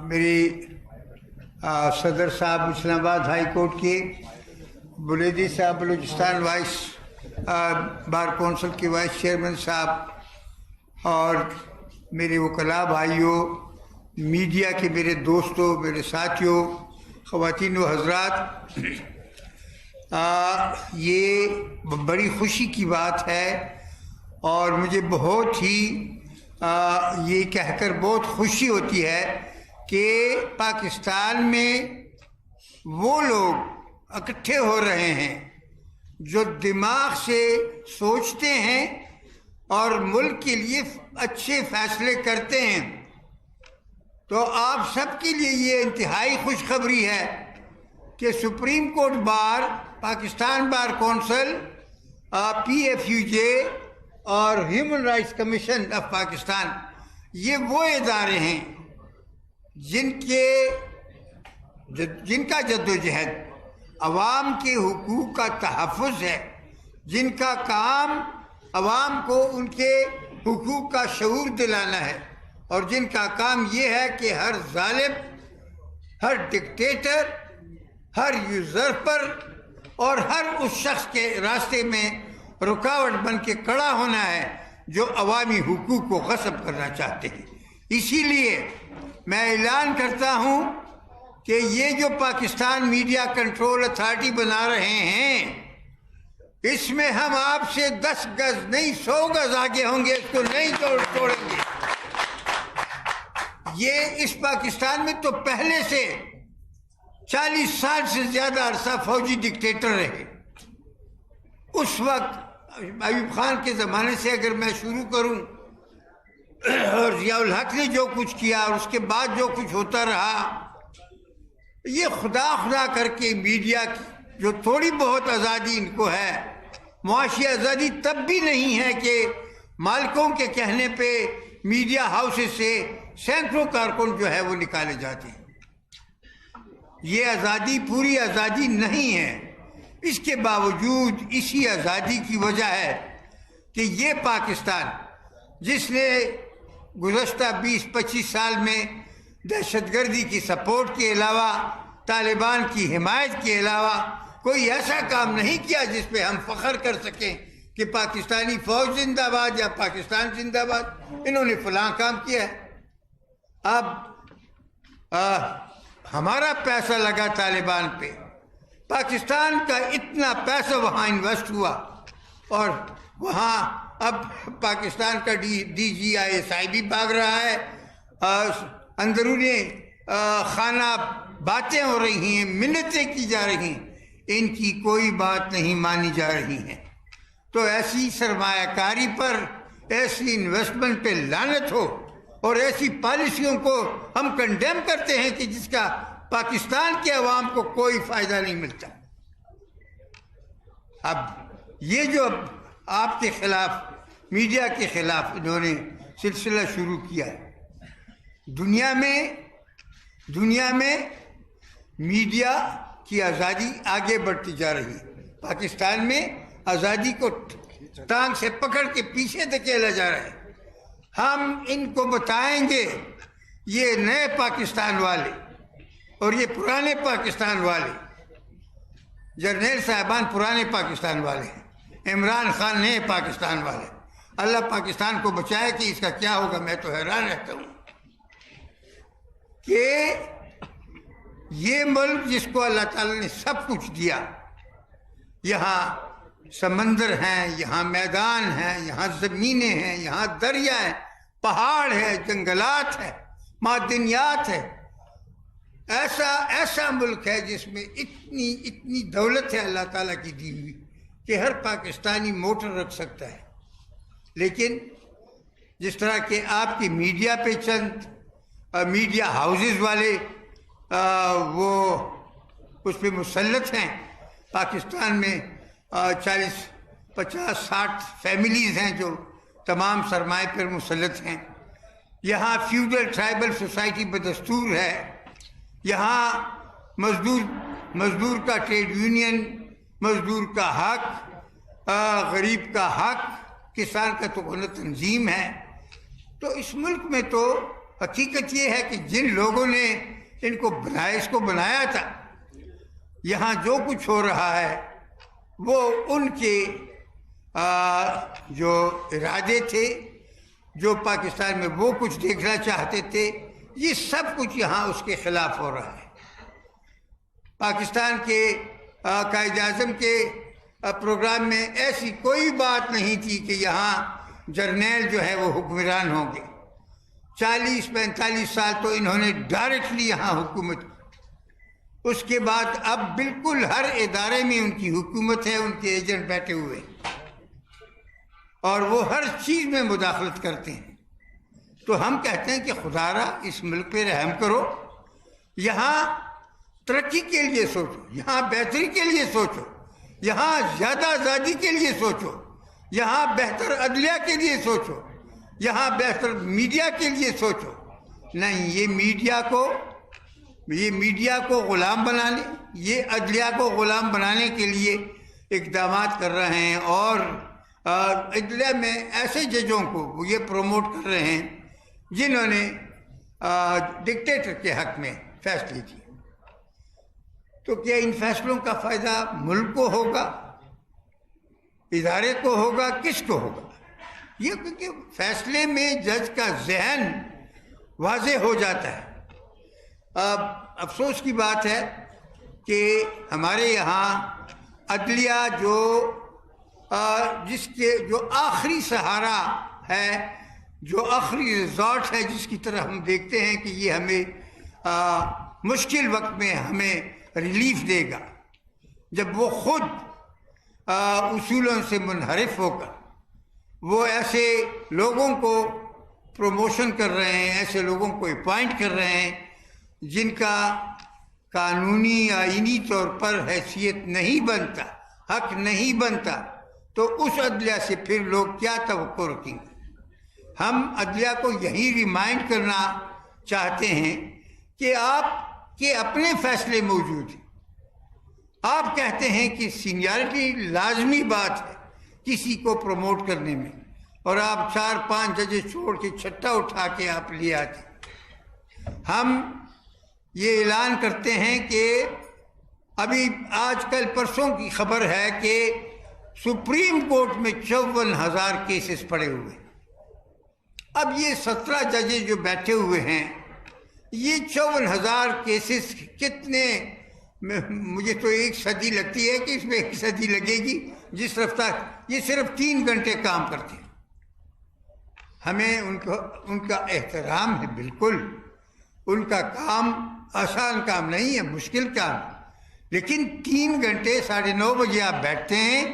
میری صدر صاحب اسلام آباد ہائی کورٹ کے، بلیدی صاحب بلوچستان وائس بار کونسل کے وائس چیئرمین صاحب، اور میرے وکلاء بھائیوں، میڈیا کے میرے دوستوں، میرے ساتھیوں، خواتین و حضرات، یہ بڑی خوشی کی بات ہے اور مجھے بہت ہی یہ کہہ کر بہت خوشی ہوتی ہے کہ پاکستان میں وہ لوگ اکٹھے ہو رہے ہیں جو دماغ سے سوچتے ہیں اور ملک کے لیے اچھے فیصلے کرتے ہیں۔ تو آپ سب کے لیے یہ انتہائی خوشخبری ہے کہ supreme court bar, Pakistan bar council, P F U J اور human rights commission of Pakistan, یہ وہ ادارے ہیں جن کا جدوجہد عوام کے حقوق کا تحفظ ہے، جن کا کام عوام کو ان کے حقوق کا شعور دلانا ہے، اور جن کا کام یہ ہے کہ ہر ظالم، ہر ڈکٹیٹر، ہر یوزرپر اور ہر اس شخص کے راستے میں رکاوٹ بن کے کھڑا ہونا ہے جو عوامی حقوق کو غصب کرنا چاہتے ہیں۔ اسی لیے میں اعلان کرتا ہوں کہ یہ جو پاکستان میڈیا کنٹرول اتھارٹی بنا رہے ہیں، اس میں ہم آپ سے 10 گز نہیں 100 گز آگے ہوں گے، اس کو نہیں توڑیں گے۔ یہ اس پاکستان میں تو پہلے سے 40 سال سے زیادہ عرصہ فوجی ڈکٹیٹر رہے۔ اس وقت ایوب خان کے زمانے سے اگر میں شروع کروں، اور ضیاء الحق نے جو کچھ کیا اور اس کے بعد جو کچھ ہوتا رہا، یہ خدا کر کے میڈیا کی جو تھوڑی بہت آزادی ان کو ہے، معاشی آزادی تب بھی نہیں ہے کہ مالکوں کے کہنے پہ میڈیا ہاؤسز سے سینکڑوں کارکن جو ہے وہ نکالے جاتے ہیں۔ یہ آزادی پوری آزادی نہیں ہے۔ اس کے باوجود اسی آزادی کی وجہ ہے کہ یہ پاکستان، جس نے گزشتہ 20-25 سال میں دہشت گردی کی سپورٹ کے علاوہ، طالبان کی حمایت کے علاوہ کوئی ایسا کام نہیں کیا جس پہ ہم فخر کر سکیں کہ پاکستانی فوج زندہ باد یا پاکستان زندہ باد، انہوں نے فلاں کام کیا ہے۔ اب ہمارا پیسہ لگا طالبان پہ، پاکستان کا اتنا پیسہ وہاں انویسٹ ہوا، اور وہاں اب پاکستان کا D G I S I بھی بھاگ رہا ہے، اندرونی خانہ باتیں ہو رہی ہیں، منتیں کی جا رہی ہیں، ان کی کوئی بات نہیں مانی جا رہی ہیں۔ تو ایسی سرمایہ کاری پر، ایسی انویسٹمنٹ پہ لعنت ہو، اور ایسی پالیسیوں کو ہم کنڈیم کرتے ہیں کہ جس کا پاکستان کے عوام کو کوئی فائدہ نہیں ملتا۔ اب یہ جو آپ کے خلاف، میڈیا کے خلاف انہوں نے سلسلہ شروع کیا ہے، دنیا میں میڈیا کی آزادی آگے بڑھتی جا رہی ہے، پاکستان میں آزادی کو ٹانگ سے پکڑ کے پیچھے دھکیلا جا رہا ہے۔ ہم ان کو بتائیں گے، یہ نئے پاکستان والے اور یہ پرانے پاکستان والے، جرنیل صاحبان پرانے پاکستان والے ہیں، عمران خان نئے پاکستان والے، اللہ پاکستان کو بچائے کہ اس کا کیا ہوگا۔ میں تو حیران رہتا ہوں کہ یہ ملک جس کو اللہ تعالیٰ نے سب کچھ دیا، یہاں سمندر ہیں، یہاں میدان ہیں، یہاں زمینیں ہیں، یہاں دریا ہیں، پہاڑ ہے، جنگلات ہیں، معدنیات ہے، ایسا ملک ہے جس میں اتنی دولت ہے اللہ تعالیٰ کی دی ہوئی کہ ہر پاکستانی موٹر رکھ سکتا ہے۔ لیکن جس طرح کہ آپ کی میڈیا پہ چند میڈیا ہاؤسز والے وہ اس پہ مسلط ہیں، پاکستان میں 40, 50, 60 فیملیز ہیں جو تمام سرمایہ پر مسلط ہیں۔ یہاں فیوڈل ٹرائبل سوسائٹی بدستور ہے، یہاں مزدور کا ٹریڈ یونین، مزدور کا حق، غریب کا حق، کسان کا تو تنظیم ہے۔ تو اس ملک میں تو حقیقت یہ ہے کہ جن لوگوں نے ان کو بنایا، اس کو بنایا تھا، یہاں جو کچھ ہو رہا ہے وہ ان کے جو ارادے تھے، جو پاکستان میں وہ کچھ دیکھنا چاہتے تھے، یہ سب کچھ یہاں اس کے خلاف ہو رہا ہے۔ پاکستان کے قائد اعظم کے پروگرام میں ایسی کوئی بات نہیں تھی کہ یہاں جرنیل جو ہے وہ حکمران ہوں گے۔ 40-45 سال تو انہوں نے ڈائریکٹلی یہاں حکومت کی، اس کے بعد اب بالکل ہر ادارے میں ان کی حکومت ہے، ان کے ایجنٹ بیٹھے ہوئے ہیں اور وہ ہر چیز میں مداخلت کرتے ہیں۔ تو ہم کہتے ہیں کہ خدا را اس ملک پہ رحم کرو، یہاں ترقی کے لیے سوچو، یہاں بہتری کے لیے سوچو، یہاں زیادہ آزادی کے لیے سوچو، یہاں بہتر عدلیہ کے لیے سوچو، یہاں بہتر میڈیا کے لیے سوچو۔ نہیں، یہ میڈیا کو غلام بنانے، یہ عدلیہ کو غلام بنانے کے لیے اقدامات کر رہے ہیں، اور عدلیہ میں ایسے ججوں کو وہ یہ پروموٹ کر رہے ہیں جنہوں نے ڈکٹیٹر کے حق میں فیصلے کیے۔ تو کیا ان فیصلوں کا فائدہ ملک کو ہوگا، ادارے کو ہوگا، کس کو ہوگا؟ یہ کیونکہ فیصلے میں جج کا ذہن واضح ہو جاتا ہے۔ اب افسوس کی بات ہے کہ ہمارے یہاں عدلیہ جو آخری سہارا ہے، جو آخری ریزورٹ ہے، جس کی طرح ہم دیکھتے ہیں کہ یہ ہمیں مشکل وقت میں ہمیں ریلیف دے گا، جب وہ خود اصولوں سے منحرف ہو کر وہ ایسے لوگوں کو پروموشن کر رہے ہیں، ایسے لوگوں کو اپوائنٹ کر رہے ہیں جن کا قانونی آئینی طور پر حیثیت نہیں بنتا، حق نہیں بنتا، تو اس عدلیہ سے پھر لوگ کیا توقع رکھیں گے؟ ہم عدلیہ کو یہی ریمائنڈ کرنا چاہتے ہیں کہ آپ کے اپنے فیصلے موجود ہیں۔ آپ کہتے ہیں کہ سینیارٹی لازمی بات ہے کسی کو پروموٹ کرنے میں، اور آپ 4-5 ججز چھوڑ کے چھٹا اٹھا کے آپ لے آتے۔ ہم یہ اعلان کرتے ہیں کہ ابھی آج کل پرسوں کی خبر ہے کہ سپریم کورٹ میں 54,000 کیسز پڑے ہوئے۔ اب یہ 17 ججز جو بیٹھے ہوئے ہیں، یہ 54,000 کیسز کتنے، مجھے تو 1 صدی لگتی ہے کہ اس میں 1 صدی لگے گی جس رفتار، یہ صرف 3 گھنٹے کام کرتے ہیں۔ ہمیں ان کا احترام ہے، بالکل ان کا کام آسان کام نہیں ہے، مشکل کام، لیکن 3 گھنٹے 9:30 بجے آپ بیٹھتے ہیں،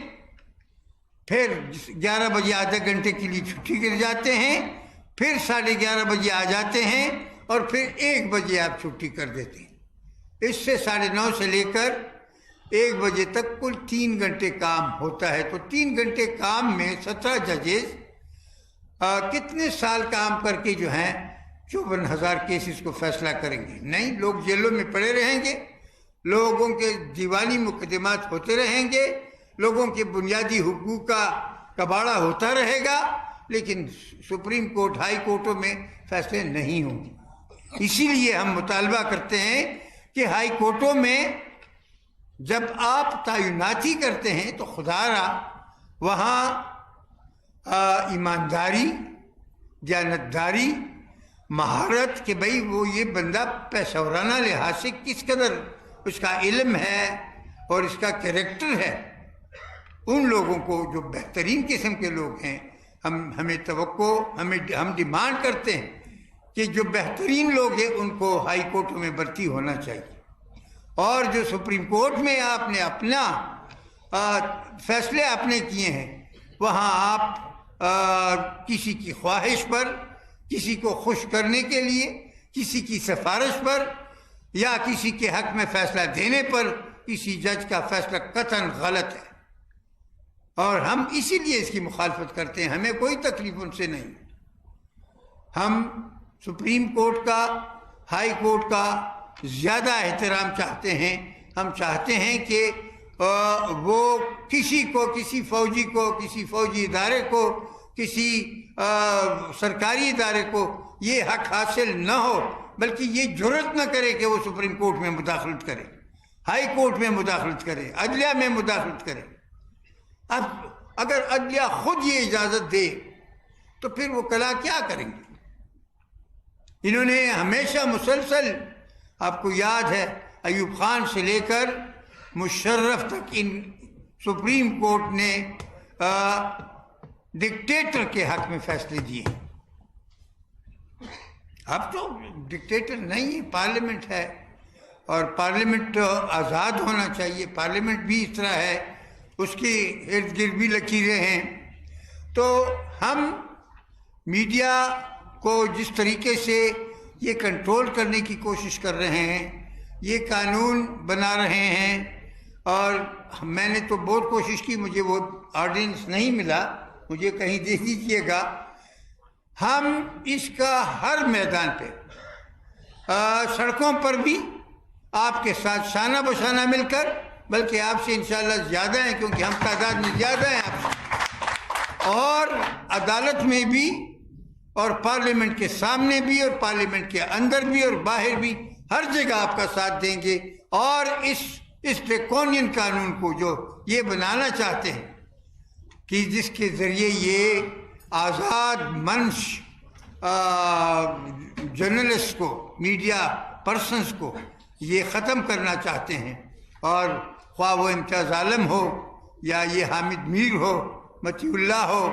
پھر 11 بجے آدھے گھنٹے کے لیے چھٹی کر جاتے ہیں، پھر 11:30 بجے آ جاتے ہیں، اور پھر 1 بجے آپ چھٹی کر دیتے ہیں۔ اس سے 9:30 سے لے کر 1 بجے تک کل 3 گھنٹے کام ہوتا ہے۔ تو 3 گھنٹے کام میں 17 ججز کتنے سال کام کر کے جو ہیں 54,000 کیسز کو فیصلہ کریں گے؟ نہیں، لوگ جیلوں میں پڑے رہیں گے، لوگوں کے دیوانی مقدمات ہوتے رہیں گے، لوگوں کے بنیادی حقوق کا کباڑہ ہوتا رہے گا، لیکن سپریم کورٹ، ہائی کورٹوں میں فیصلے نہیں ہوں گے۔ اسی لیے ہم مطالبہ کرتے ہیں کہ ہائی کورٹوں میں جب آپ تعیناتی کرتے ہیں تو خدا را وہاں ایمانداری، دیانتداری، مہارت، کہ بھئی وہ یہ بندہ پیشہ ورانہ لحاظ سے کس قدر اس کا علم ہے اور اس کا کریکٹر ہے، ان لوگوں کو جو بہترین قسم کے لوگ ہیں، ہم ڈیمانڈ کرتے ہیں کہ جو بہترین لوگ ہیں ان کو ہائی کورٹوں میں بھرتی ہونا چاہیے، اور جو سپریم کورٹ میں آپ نے اپنا فیصلے آپ نے کیے ہیں، وہاں آپ کسی کی خواہش پر، کسی کو خوش کرنے کے لیے، کسی کی سفارش پر، یا کسی کے حق میں فیصلہ دینے پر کسی جج کا فیصلہ قطعاً غلط ہے، اور ہم اسی لیے اس کی مخالفت کرتے ہیں۔ ہمیں کوئی تکلیف ان سے نہیں، ہم سپریم کورٹ کا، ہائی کورٹ کا زیادہ احترام چاہتے ہیں۔ ہم چاہتے ہیں کہ وہ کسی کو، کسی فوجی کو، کسی فوجی ادارے کو، کسی سرکاری ادارے کو یہ حق حاصل نہ ہو، بلکہ یہ جرأت نہ کرے کہ وہ سپریم کورٹ میں مداخلت کرے، ہائی کورٹ میں مداخلت کرے، عدلیہ میں مداخلت کرے۔ اب اگر عدلیہ خود یہ اجازت دے تو پھر وہ کلا کیا کریں گے؟ انہوں نے ہمیشہ مسلسل، آپ کو یاد ہے ایوب خان سے لے کر مشرف تک ان سپریم کورٹ نے ڈکٹیٹر کے حق میں فیصلے دیے۔ اب تو ڈکٹیٹر نہیں ہے، پارلیمنٹ ہے، اور پارلیمنٹ آزاد ہونا چاہیے۔ پارلیمنٹ بھی اس طرح ہے، اس کی ارد گرد بھی لکیریں ہیں۔ تو ہم میڈیا کو جس طریقے سے یہ کنٹرول کرنے کی کوشش کر رہے ہیں، یہ قانون بنا رہے ہیں، اور میں نے تو بہت کوشش کی، مجھے وہ آرڈیننس نہیں ملا، مجھے کہیں دے دیجیے گا۔ ہم اس کا ہر میدان پہ، سڑکوں پر بھی آپ کے ساتھ شانہ بشانہ مل کر، بلکہ آپ سے انشاءاللہ زیادہ ہیں کیونکہ ہم تعداد میں زیادہ ہیں آپ سے، اور عدالت میں بھی، اور پارلیمنٹ کے سامنے بھی، اور پارلیمنٹ کے اندر بھی، اور باہر بھی، ہر جگہ آپ کا ساتھ دیں گے۔ اور اس ڈریکونین قانون کو جو یہ بنانا چاہتے ہیں کہ جس کے ذریعے یہ آزاد منش جرنلسٹ کو، میڈیا پرسنز کو یہ ختم کرنا چاہتے ہیں، اور خواہ وہ امتیاز عالم ہو، یا یہ حامد میر ہو، متی اللہ ہو،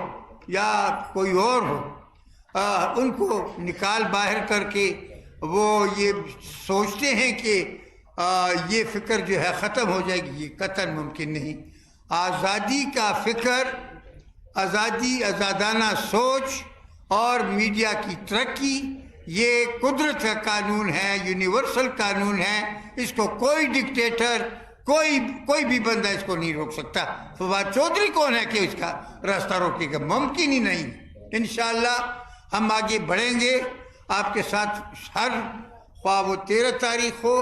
یا کوئی اور ہو، ان کو نکال باہر کر کے وہ یہ سوچتے ہیں کہ یہ فکر جو ہے ختم ہو جائے گی، یہ قطعاً ممکن نہیں۔ آزادی کا فکر، آزادانہ سوچ اور میڈیا کی ترقی، یہ قدرت کا قانون ہے، یونیورسل قانون ہے، اس کو کوئی ڈکٹیٹر، کوئی بھی بندہ اس کو نہیں روک سکتا۔ فواد چودھری کون ہے کہ اس کا راستہ روکے گا؟ ممکن ہی نہیں۔ انشاءاللہ ہم آگے بڑھیں گے آپ کے ساتھ، ہر خواہ وہ 13 تاریخ ہو،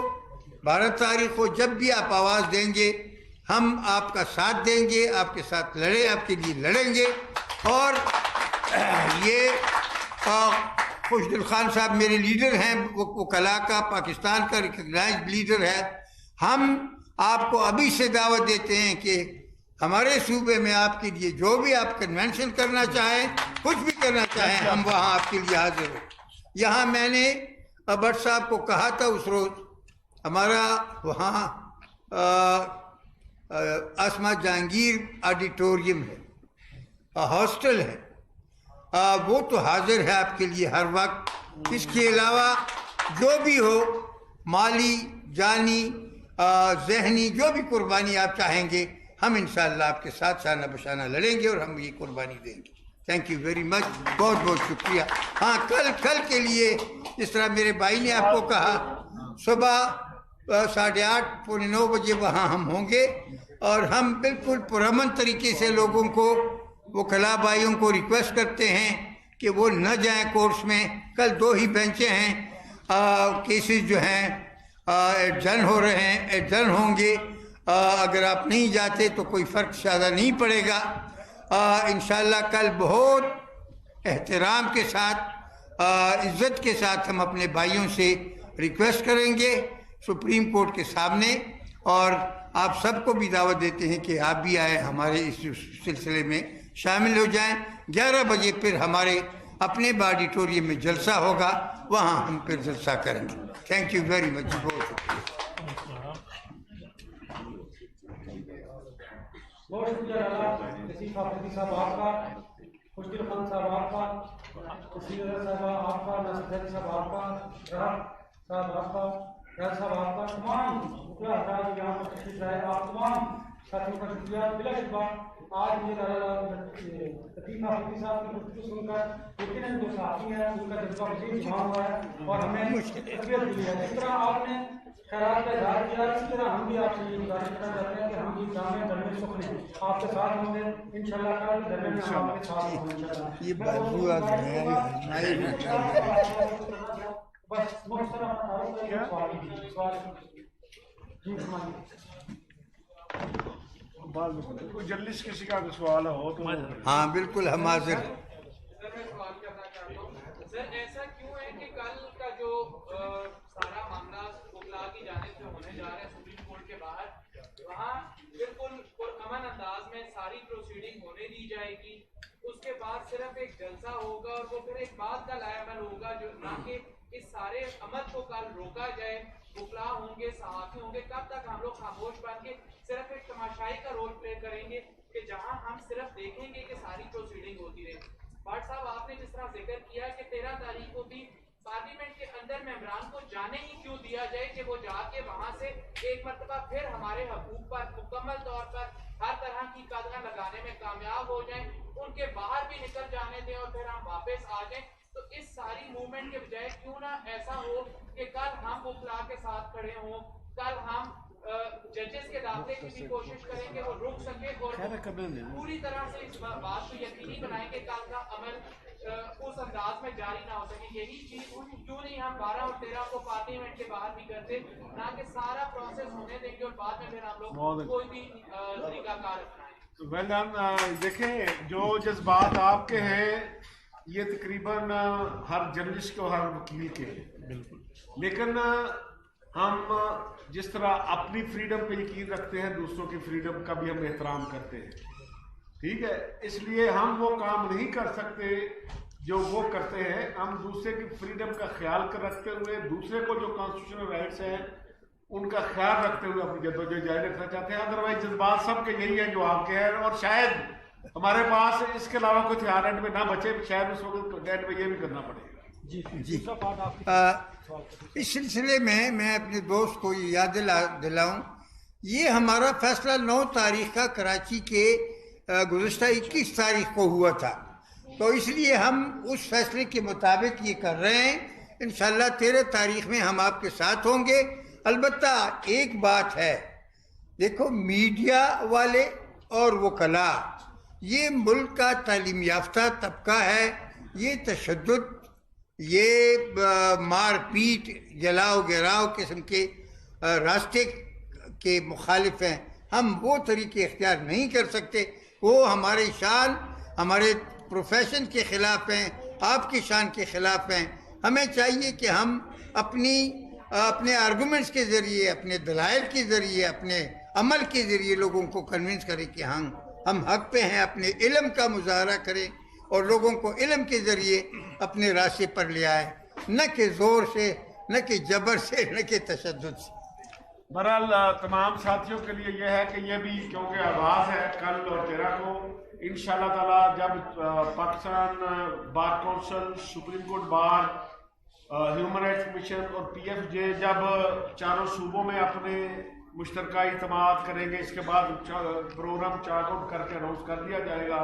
12 تاریخ ہو، جب بھی آپ آواز دیں گے ہم آپ کا ساتھ دیں گے، آپ کے ساتھ آپ کے لیے لڑیں گے۔ اور یہ خوش دل خان صاحب میرے لیڈر ہیں، وہ وکلا کا، پاکستان کا ریکگنائزڈ لیڈر ہے۔ ہم آپ کو ابھی سے دعوت دیتے ہیں کہ ہمارے صوبے میں آپ کے لیے جو بھی آپ کنونشن کرنا چاہیں، کچھ بھی کرنا چاہیں، ہم وہاں آپ کے لیے حاضر ہیں۔ یہاں میں نے بٹ صاحب کو کہا تھا اس روز، ہمارا وہاں آسما جہانگیر آڈیٹوریم ہے، ہاسٹل ہے، وہ تو حاضر ہے آپ کے لیے ہر وقت۔ اس کے علاوہ جو بھی ہو، مالی، جانی، ذہنی، جو بھی قربانی آپ چاہیں گے، ہم انشاءاللہ آپ کے ساتھ شانہ بشانہ لڑیں گے، اور ہم یہ قربانی دیں گے۔ تھینک یو ویری مچ، بہت بہت شکریہ۔ ہاں، کل کے لیے جس طرح میرے بھائی نے آپ کو کہا، صبح 8:30 پونے 9 بجے وہاں ہم ہوں گے، اور ہم بالکل پرامن طریقے سے لوگوں کو، وکلا بھائیوں کو ریکویسٹ کرتے ہیں کہ وہ نہ جائیں کورٹس میں۔ کل 2 ہی بینچیں ہیں، کیسز جو ہیں ایڈجرن ہو رہے ہیں، ایڈجرن ہوں گے۔ اگر آپ نہیں جاتے تو کوئی فرق زیادہ نہیں پڑے گا۔ انشاءاللہ کل بہت احترام کے ساتھ، عزت کے ساتھ ہم اپنے بھائیوں سے ریکویسٹ کریں گے سپریم کورٹ کے سامنے، اور آپ سب کو بھی دعوت دیتے ہیں کہ آپ بھی آئیں، ہمارے اس سلسلے میں شامل ہو جائیں۔ 11 بجے پھر ہمارے اپنے آڈیٹوریم میں جلسہ ہوگا، وہاں ہم پھر جلسہ کریں گے۔ تھینک یو ویری مچ، بہت شکریہ۔ بہت شکریہ کثیر فاطمی صاحب آپ کا، خوش دل خان صاحب آپ کا، کثیر صاحب آپ کا، ناصر زیدی صاحب آپ کا، صاحب آپ کا، ریاض صاحب آپ کا، تمام وکلا حضرات یہاں پر تشریف لائے، آپ تمام ساتھیوں کا شکریہ۔ بلا شبہ آج مجھے کثیر فاطمی صاحب کی گفتگو سن کر یقیناً جو ساتھی ہیں ان کا جذبہ مزید جمع ہوا ہے، اور ہمیں تربیت ملی ہے۔ جس طرح آپ نے خیرات کا اظہار کیا، اسی طرح ہم بھی آپ سے یہ گزارش کرنا چاہتے ہیں کہ ہم بھی جامع درمیان سکھ ہیں، آپ کے ساتھ ہوں گے انشاءاللہ، کل درمیان میں ہم آپ کے ساتھ ہوں گے انشاءاللہ۔ یہ بازو آج ہے بس محترم سوال جی کوئی جرنلسٹ کسی کا سوال ہو تو ہاں بالکل ہم حاضر ہیں۔ سر میں سوال کرنا چاہتا ہوں، سر ایسا کیوں جو سارا معاملہ وکلاء کی جانب سے ہونے جا رہا ہے سپریم کورٹ کے باہر، وہاں بالکل پرامن انداز میں ساری پروسیڈنگ ہونے دی جائے گی. اس کے بعد صرف ایک جلسہ ہوگا اور وہ پھر ایک بعد کا لائے عمل ہوگا، جو نہ کہ اس سارے عمل کو کل روکا جائے. وکلاء ہوں گے، صحافی ہوں گے، کب تک ہم لوگ خاموش بن کے صرف ایک تماشائی کا رول پلے کریں گے کہ جہاں ہم صرف دیکھیں گے کہ ساری پروسیڈنگ ہوتی رہے. بھٹ صاحب آپ نے جس طرح ذکر کیا کہ 13 تاریخ کو بھی پارلیمنٹ کے اندر ممبران کو جانے ہی کیوں دیا جائے کہ وہ جا کے وہاں سے ایک مرتبہ پھر ہمارے حقوق پر مکمل طور پر ہر طرح کی قدغن لگانے میں کامیاب ہو جائیں، ان کے باہر بھی نکل جانے دیں اور پھر ہم واپس آ جائیں. تو اس ساری موومنٹ کے بجائے کیوں نہ ایسا ہو کہ کل ہم وکلاء کے ساتھ کھڑے ہوں، کل ہم ججز کے داخلے کی بھی کوشش کریں گے وہ رک سکے اور پوری طرح سے اس بات کو یقینی بنائیں کہ کل کا عمل اس انداز میں جاری نہ ہو سکے. یہی چیز کیوں نہیں ہم 12 اور 13 کو پارلیمنٹ کے باہر بھی کرتے، نہ کہ سارا پروسیس ہونے دیں گے اور بعد میں پھر ہم لوگ کوئی بھی طریقہ کار اپنائیں. دیکھیں جو جذبات آپ کے ہیں یہ تقریباً ہر جرنلسٹ کو، ہر وکیل کے بالکل، لیکن ہم جس طرح اپنی فریڈم پہ یقین رکھتے ہیں دوسروں کی فریڈم کا بھی ہم احترام کرتے ہیں. ٹھیک ہے، اس لیے ہم وہ کام نہیں کر سکتے جو وہ کرتے ہیں. ہم دوسرے کی فریڈم کا خیال رکھتے ہوئے دوسرے کو جو کانسٹیٹیوشنل رائٹس ہیں ان کا خیال رکھتے ہوئے اپنی جدوجہد جاری رکھنا چاہتے ہیں. ادروائز جذبات سب کے یہی ہیں جو آپ کے ہیں، اور شاید ہمارے پاس اس کے علاوہ کوئی ہتھیار اینڈ میں نہ بچے، شاید اس وقت اینڈ میں یہ بھی کرنا پڑے گا. جی اس سلسلے میں اپنے دوست کو یہ یاد دلاؤں، یہ ہمارا فیصلہ 9 تاریخ کا کراچی کے گزشتہ 21 تاریخ کو ہوا تھا، تو اس لیے ہم اس فیصلے کے مطابق یہ کر رہے ہیں. انشاءاللہ 13 تاریخ میں ہم آپ کے ساتھ ہوں گے. البتہ ایک بات ہے، دیکھو میڈیا والے اور وکلاء یہ ملک کا تعلیم یافتہ طبقہ ہے، یہ تشدد، یہ مار پیٹ، جلاؤ گراؤ قسم کے راستے کے مخالف ہیں. ہم وہ طریقے اختیار نہیں کر سکتے، وہ ہمارے شان، ہمارے پروفیشن کے خلاف ہیں، آپ کی شان کے خلاف ہیں. ہمیں چاہیے کہ ہم اپنے آرگومنٹس کے ذریعے، اپنے دلائل کے ذریعے، اپنے عمل کے ذریعے لوگوں کو کنونس کریں کہ ہم حق پہ ہیں. اپنے علم کا مظاہرہ کریں اور لوگوں کو علم کے ذریعے اپنے راستے پر لے آئے، نہ کہ زور سے، نہ کہ جبر سے، نہ کہ تشدد سے. بہرحال تمام ساتھیوں کے لیے یہ ہے کہ یہ بھی کیونکہ آغاز ہے کل اور 13 کو انشاءاللہ تعالی، جب Pakistan bar council, supreme court بار، ہیومن رائٹس کمیشن اور PFJ جب چاروں صوبوں میں اپنے مشترکہ اعتماد کریں گے، اس کے بعد پروگرام چارٹ آؤٹ کر کے اناؤنس کر دیا جائے گا،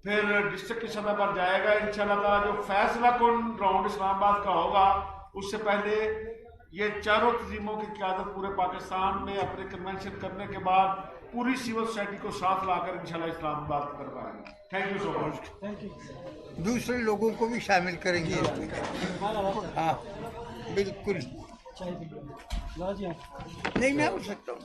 پھر ڈسٹرکٹ کی سطح پر جائے گا انشاءاللہ تعالی. جو فیصلہ کن راؤنڈ اسلام آباد کا ہوگا اس سے پہلے یہ چاروں تنظیموں کی قیادت پورے پاکستان میں اپنے کنونشن کرنے کے بعد پوری سول سوسائٹی کو ساتھ لا کر انشاءاللہ اسلام آباد کر پائیں گے. تھینک یو سو مچ. دوسرے لوگوں کو بھی شامل کریں گے. ہاں بالکل نہیں، میں ہو سکتا ہوں.